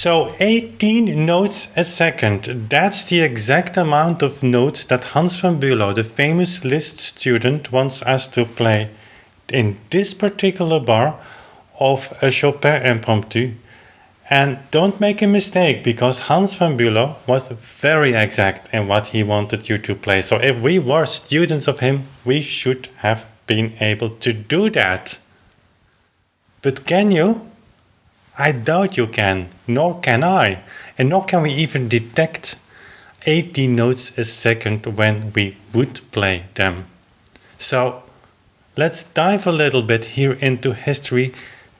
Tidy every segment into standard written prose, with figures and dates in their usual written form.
So 18 notes a second, that's the exact amount of notes that Hans von Bülow, the famous Liszt student, wants us to play in this particular bar of a Chopin Impromptu. And don't make a mistake, because Hans von Bülow was very exact in what he wanted you to play. So if we were students of him, we should have been able to do that. But can you? I doubt you can, nor can I, and nor can we even detect 18 notes a second when we would play them. So let's dive a little bit here into history,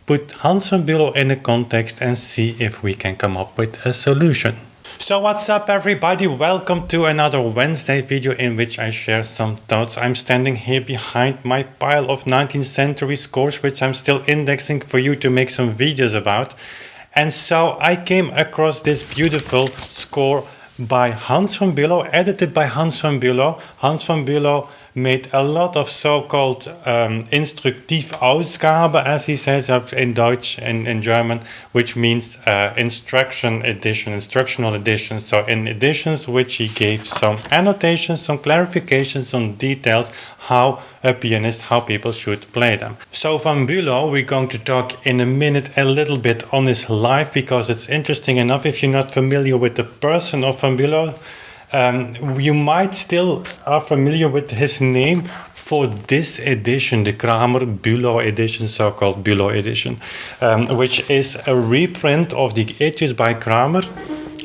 put Hans von Bülow in a context and see if we can come up with a solution. So what's up everybody, welcome to another Wednesday video in which I share some thoughts. I'm standing here behind my pile of 19th century scores which I'm still indexing for you to make some videos about. And so I came across this beautiful score by Hans von Bülow, edited by Hans von Bülow. Hans von Bülow made a lot of so-called Instructive Ausgabe, as he says in Dutch and in German, which means instructional editions. So in editions which he gave some annotations, some clarifications, some details, how people should play them. So von Bülow, we're going to talk in a minute a little bit on his life, because it's interesting enough. If you're not familiar with the person of von Bülow, you might still are familiar with his name for this edition, the Kramer-Bülow edition, so-called Bülow edition, which is a reprint of the Etudes by Kramer.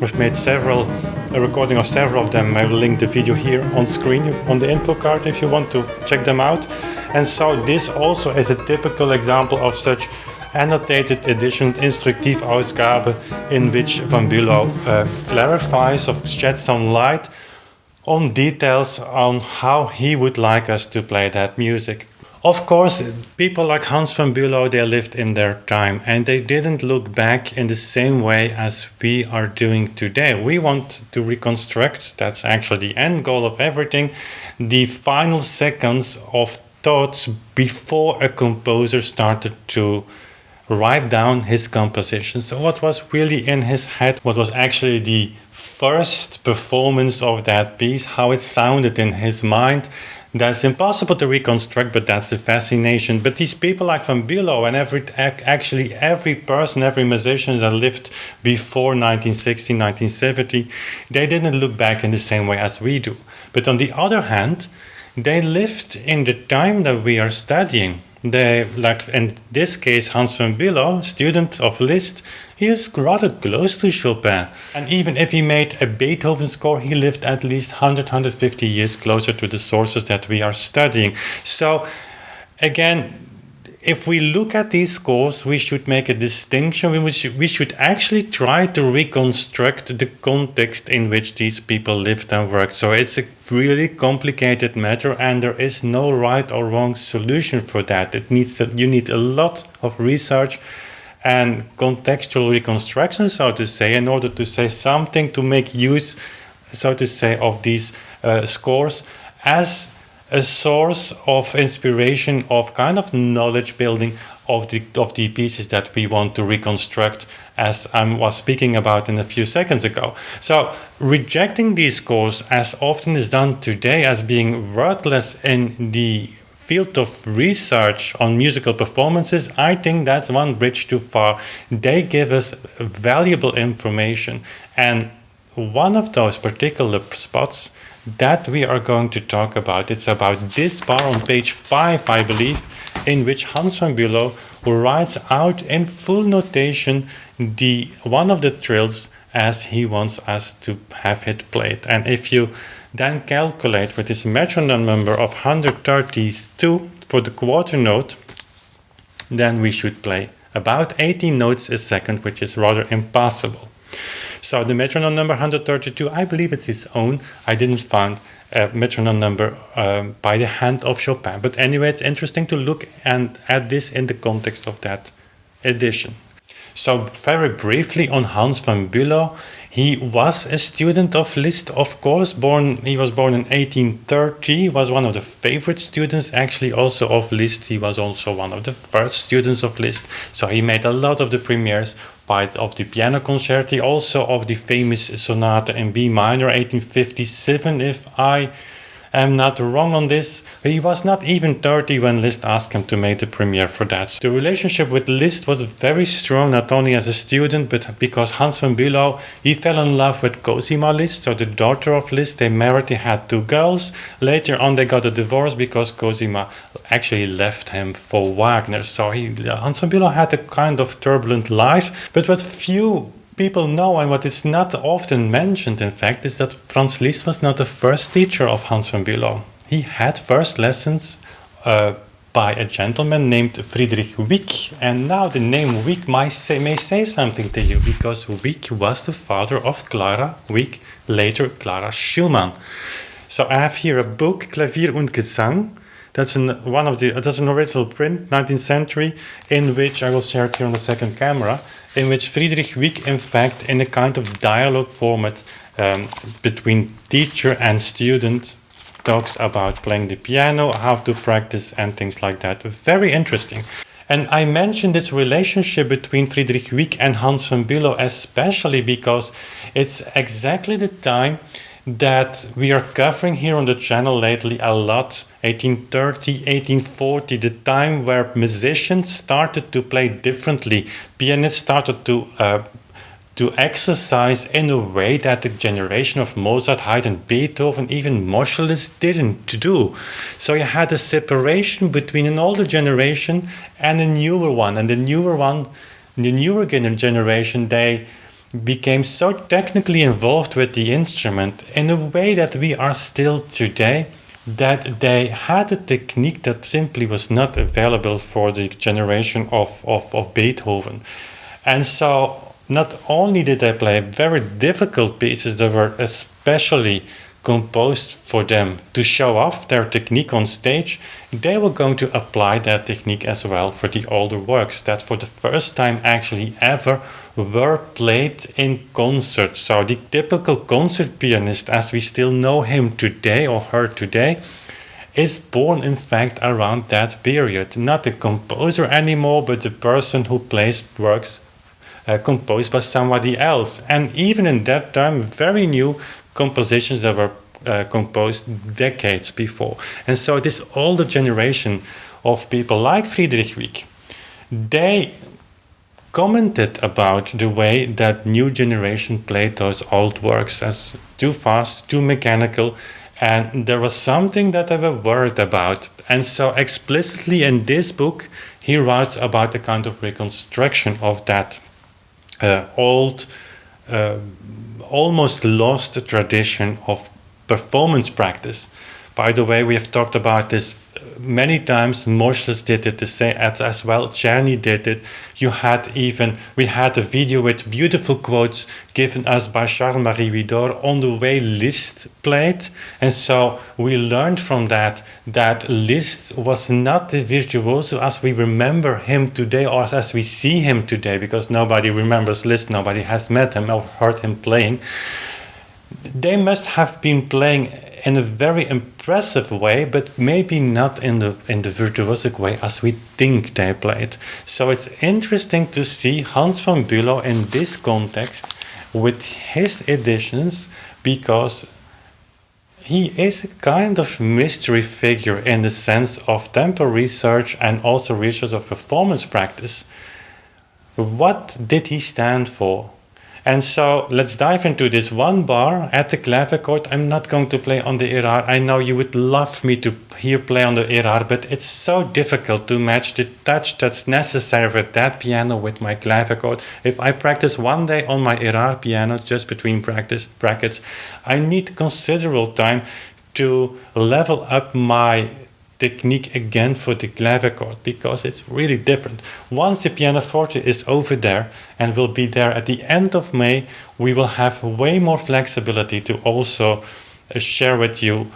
We've made a recording of several of them. I will link the video here on screen on the info card if you want to check them out. And so this also is a typical example of such annotated edition, Instructive Ausgabe, in which von Bülow clarifies or sheds some light on details on how he would like us to play that music. Of course, people like Hans von Bülow, they lived in their time and they didn't look back in the same way as we are doing today. We want to reconstruct, that's actually the end goal of everything, the final seconds of thoughts before a composer started to write down his composition. So what was really in his head, what was actually the first performance of that piece, how it sounded in his mind. That's impossible to reconstruct, but that's the fascination. But these people like von Bülow and every person, every musician that lived before 1960, 1970, they didn't look back in the same way as we do. But on the other hand, they lived in the time that we are studying. They, like in this case, Hans von Bülow, student of Liszt, he is rather close to Chopin. And even if he made a Beethoven score, he lived at least 150 years closer to the sources that we are studying. So again, if we look at these scores, we should make a distinction. We should actually try to reconstruct the context in which these people lived and worked. So it's a really complicated matter, and there is no right or wrong solution for that. You need a lot of research and contextual reconstruction, so to say, in order to say something, to make use, so to say, of these scores as a source of inspiration, of kind of knowledge building of the pieces that we want to reconstruct, as I was speaking about in a few seconds ago. So rejecting these scores, as often is done today, as being worthless in the field of research on musical performances, I think that's one bridge too far. They give us valuable information, and one of those particular spots that we are going to talk about, it's about this bar on page 5, I believe, in which Hans von Bülow writes out in full notation one of the trills as he wants us to have it played. And if you then calculate with this metronome number of 132 for the quarter note, then we should play about 18 notes a second, which is rather impossible. So the metronome number 132, I believe it's its own. I didn't find a metronome number by the hand of Chopin. But anyway, it's interesting to look at this in the context of that edition. So very briefly on Hans von Bülow, he was a student of Liszt, of course. He was born in 1830, was one of the favorite students actually also of Liszt. He was also one of the first students of Liszt. So he made a lot of the premieres, part of the piano concerti, also of the famous sonata in B minor, 1857, if I am not wrong on this. He was not even 30 when Liszt asked him to make the premiere for that. So the relationship with Liszt was very strong, not only as a student, but because Hans von Bülow, he fell in love with Cosima Liszt, so the daughter of Liszt. They married, they had 2 girls. Later on they got a divorce because Cosima actually left him for Wagner. So Hans von Bülow had a kind of turbulent life, but what few people know, and what is not often mentioned in fact, is that Franz Liszt was not the first teacher of Hans von Bülow. He had first lessons by a gentleman named Frédéric Chopin, and now the name Wieck may say something to you, because Wieck was the father of Clara Wieck, later Clara Schumann. So I have here a book, Klavier und Gesang. That's an original print, 19th century, in which I will share it here on the second camera, in which Frédéric Wieck, in fact, in a kind of dialogue format between teacher and student, talks about playing the piano, how to practice, and things like that. Very interesting. And I mentioned this relationship between Frédéric Wieck and Hans von Bülow especially because it's exactly the time that we are covering here on the channel lately a lot, 1830, 1840, the time where musicians started to play differently. Pianists started to exercise in a way that the generation of Mozart, Haydn, Beethoven, even Moscheles didn't do. So you had a separation between an older generation and a newer one. And the newer generation, they became so technically involved with the instrument in a way that we are still today, that they had a technique that simply was not available for the generation of Beethoven. And so not only did they play very difficult pieces that were especially composed for them to show off their technique on stage, they were going to apply that technique as well for the older works that for the first time actually ever were played in concert. So the typical concert pianist, as we still know him today or her today, is born in fact around that period. Not a composer anymore, but the person who plays works composed by somebody else. And even in that time, very new compositions that were composed decades before. And so this older generation of people like Frédéric Wieck, they commented about the way that new generation played those old works as too fast, too mechanical, and there was something that they were worried about. And so explicitly in this book, he writes about a kind of reconstruction of that old, almost lost tradition of performance practice. By the way, we have talked about this many times. Moscheles did it the same as well. Czerny did it. We had a video with beautiful quotes given us by Charles-Marie Widor on the way Liszt played. And so we learned from that Liszt was not the virtuoso as we remember him today or as we see him today, because nobody remembers Liszt, nobody has met him or heard him playing. They must have been playing in a very impressive way, but maybe not in the virtuosic way as we think they played. So it's interesting to see Hans von Bülow in this context with his editions, because he is a kind of mystery figure in the sense of tempo research and also research of performance practice. What did he stand for? And so let's dive into this one bar at the clavichord. I'm not going to play on the Erard. I know you would love me to hear play on the Erard, but it's so difficult to match the touch that's necessary with that piano with my clavichord. If I practice one day on my Erard piano, just between brackets, I need considerable time to level up my technique again for the clavichord, because it's really different. Once the pianoforte is over there and will be there at the end of May, we will have way more flexibility to also share with you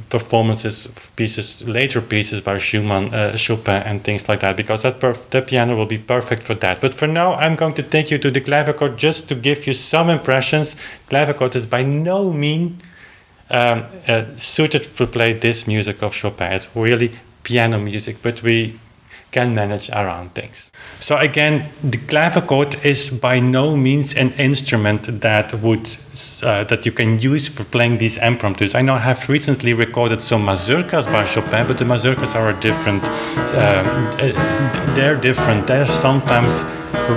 performances, pieces, later pieces by Schumann, Chopin, and things like that, because the piano will be perfect for that. But for now, I'm going to take you to the clavichord just to give you some impressions. Clavichord is by no means suited to play this music of Chopin. It's really piano music, but we can manage around things. So again, the clavichord is by no means an instrument that you can use for playing these impromptus. I know I have recently recorded some mazurkas by Chopin, but the mazurkas are different. They're different. They're sometimes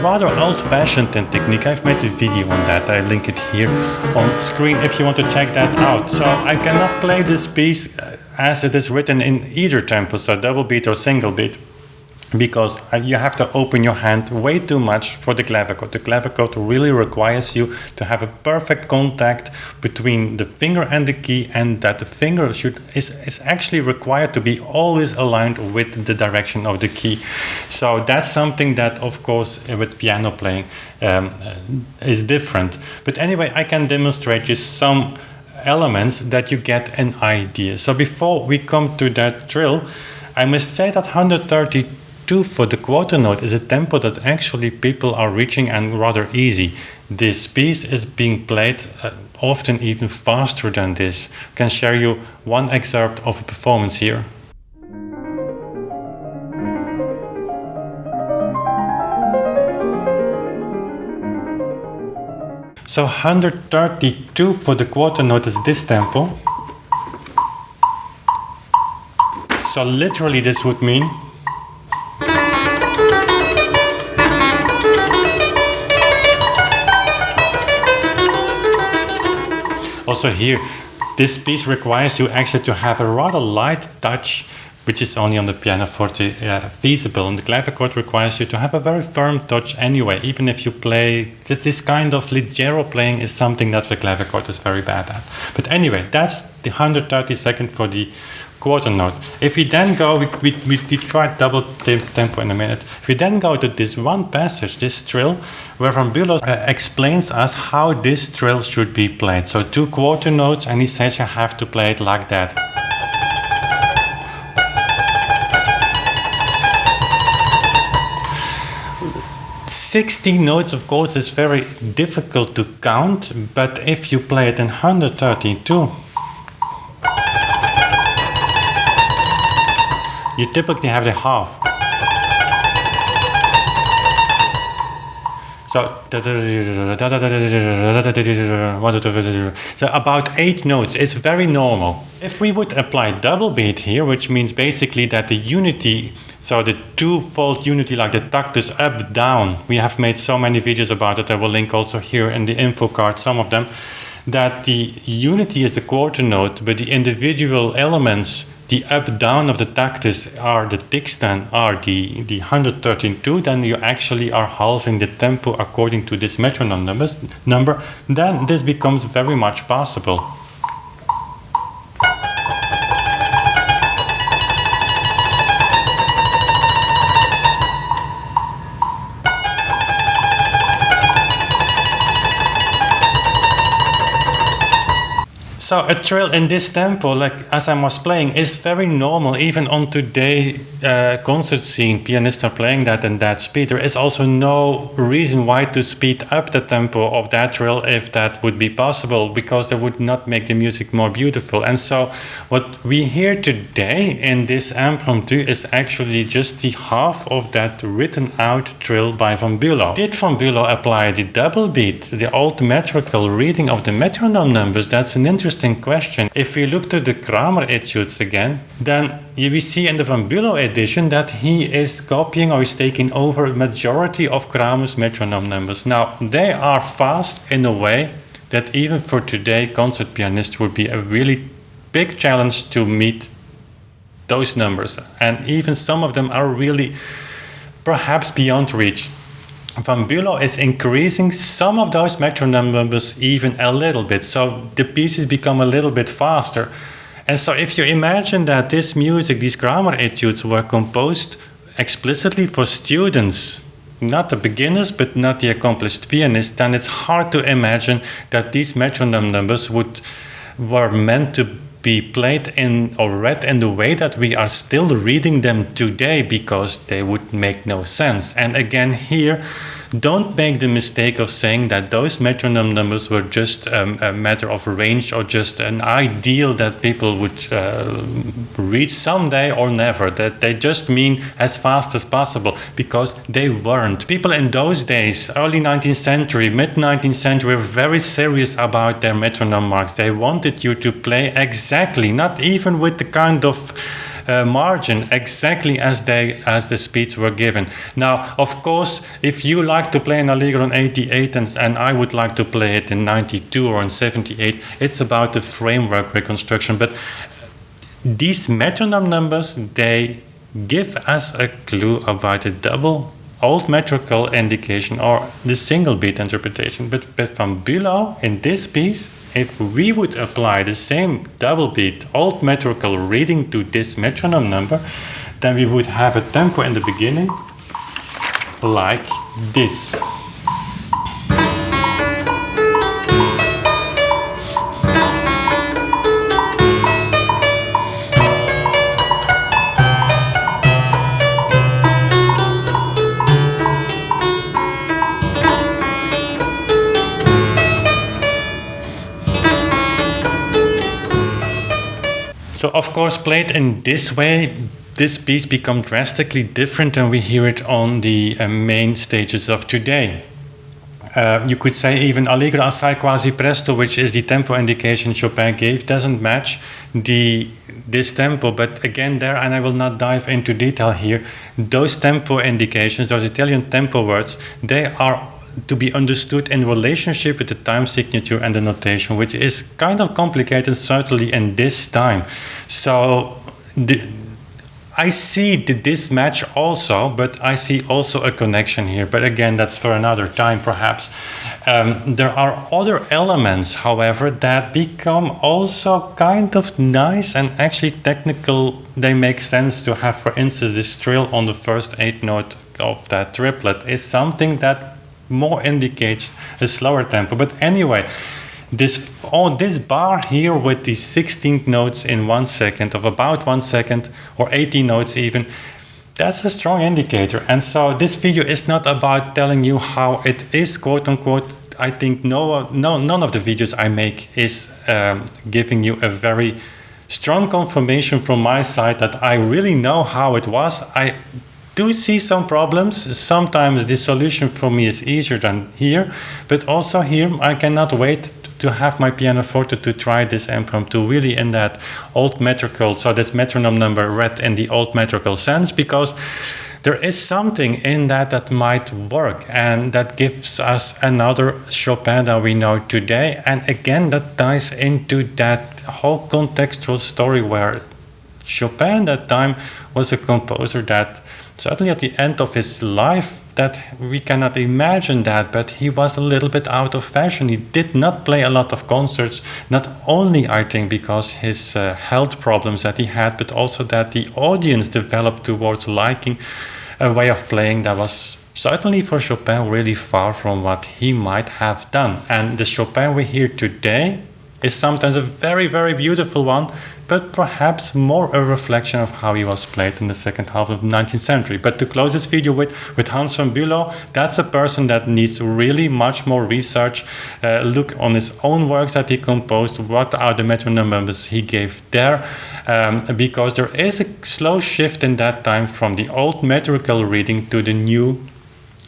rather old-fashioned in technique. I've made a video on that. I link it here on screen if you want to check that out. So I cannot play this piece as it is written in either tempo, so double beat or single beat, because you have to open your hand way too much for the clavichord. The clavichord really requires you to have a perfect contact between the finger and the key, and that the finger is actually required to be always aligned with the direction of the key. So that's something that, of course, with piano playing is different. But anyway, I can demonstrate you some elements that you get an idea. So before we come to that trill, I must say that 132 for the quarter note is a tempo that actually people are reaching and rather easy. This piece is being played often even faster than this. I can share you one excerpt of a performance here. So 132 for the quarter note is this tempo. So literally this would mean also here, this piece requires you actually to have a rather light touch, which is only on the pianoforte feasible. And the clavichord requires you to have a very firm touch anyway, even if you play, this kind of leggero playing is something that the clavichord is very bad at. But anyway, that's the 132nd for the quarter note. If we then go, we try double tempo in a minute. If we then go to this one passage, this trill, where Von Bülow explains us how this trill should be played. So 2 quarter notes, and he says you have to play it like that. "60 notes, of course, is very difficult to count, but if you play it in 132, you typically have the half. So about 8 notes. It's very normal. If we would apply double beat here, which means basically that the unity, so the two-fold unity, like the tactus up, down, we have made so many videos about it. I will link also here in the info card some of them, that the unity is the quarter note, but the individual elements, the up down of the tactus are the Dixtan, are the 132, then you actually are halving the tempo according to this metronome number, then this becomes very much possible. So a trill in this tempo, like as I was playing, is very normal. Even on today's concert scene, pianists are playing that in that speed. There is also no reason why to speed up the tempo of that trill if that would be possible, because that would not make the music more beautiful. And so what we hear today in this impromptu is actually just the half of that written out trill by Von Bülow. Did Von Bülow apply the double beat, the old metrical reading of the metronome numbers? That's an interesting question. If we look to the Kramer etudes again, then we see in the Von Bülow edition that he is copying or is taking over a majority of Kramer's metronome numbers. Now, they are fast in a way that even for today, concert pianists would be a really big challenge to meet those numbers. And even some of them are really perhaps beyond reach. Von Bülow is increasing some of those metronome numbers even a little bit, so the pieces become a little bit faster. And so if you imagine that this music, these Kramer etudes, were composed explicitly for students, not the beginners, but not the accomplished pianists, then it's hard to imagine that these metronome numbers were meant to be played in or read in the way that we are still reading them today, because they would make no sense. And again here, don't make the mistake of saying that those metronome numbers were just a matter of range or just an ideal that people would reach someday or never, that they just mean as fast as possible, because they weren't. People in those days, early 19th century, mid 19th century, were very serious about their metronome marks. They wanted you to play exactly, not even with the kind of margin, exactly as the speeds were given. Now, of course, if you like to play an Allegro in 88 and I would like to play it in 92 or in 78, it's about the framework reconstruction. But these metronome numbers, they give us a clue about the double old metrical indication or the single beat interpretation. But from Bülow, in this piece, if we would apply the same double beat old metrical reading to this metronome number, then we would have a tempo in the beginning like this. So of course, played in this way, this piece becomes drastically different than we hear it on the main stages of today. You could say even Allegro assai quasi presto, which is the tempo indication Chopin gave, doesn't match this tempo. But again there, and I will not dive into detail here, those tempo indications, those Italian tempo words, they are to be understood in relationship with the time signature and the notation, which is kind of complicated, certainly in this time. So I see this match also, but I see also a connection here. But again, that's for another time, perhaps. There are other elements, however, that become also kind of nice and actually technical. They make sense to have, for instance, this trill on the first 8 note of that triplet is something that more indicates a slower tempo. But anyway, this bar here with these 16 notes in 1 second, of about 1 second, or 18 notes even, that's a strong indicator. And so this video is not about telling you how it is, quote unquote. I think none of the videos I make is giving you a very strong confirmation from my side that I really know how it was. I do see some problems. Sometimes the solution for me is easier than here, but also here I cannot wait to have my pianoforte to try this impromptu really in that old metrical, so this metronome number read in the old metrical sense, because there is something in that might work, and that gives us another Chopin that we know today. And again, that ties into that whole contextual story where Chopin that time was a composer that certainly at the end of his life, that we cannot imagine that, but he was a little bit out of fashion. He did not play a lot of concerts, not only I think because his health problems that he had, but also that the audience developed towards liking a way of playing that was certainly for Chopin really far from what he might have done. And the Chopin we hear today is sometimes a very, very beautiful one, but perhaps more a reflection of how he was played in the second half of the 19th century. But to close this video with Hans von Bülow, that's a person that needs really much more research. Look on his own works that he composed, what are the metronome numbers he gave there, because there is a slow shift in that time from the old metrical reading to the new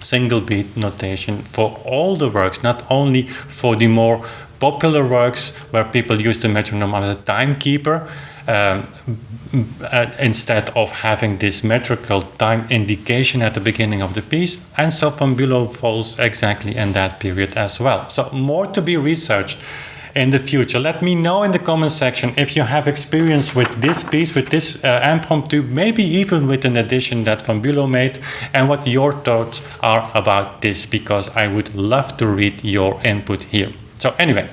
single beat notation for all the works, not only for the more popular works where people use the metronome as a timekeeper instead of having this metrical time indication at the beginning of the piece. And so von Bülow falls exactly in that period as well. So more to be researched in the future. Let me know in the comment section if you have experience with this piece, with this impromptu, maybe even with an addition that von Bülow made, and what your thoughts are about this, because I would love to read your input here. So anyway,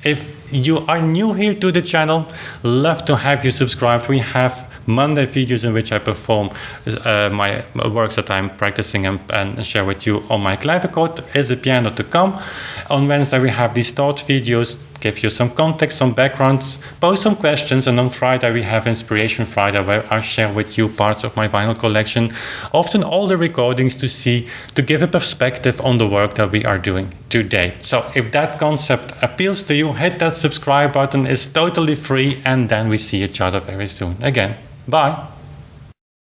if you are new here to the channel, love to have you subscribed. We have Monday videos in which I perform my works that I'm practicing and share with you on my Clavichord. Is a piano to come. On Wednesday we have these thought videos give you some context, some backgrounds, post some questions, and on Friday we have Inspiration Friday, where I share with you parts of my vinyl collection, often all the recordings to give a perspective on the work that we are doing today. So if that concept appeals to you, hit that subscribe button. It's totally free, and then we see each other very soon again. Bye.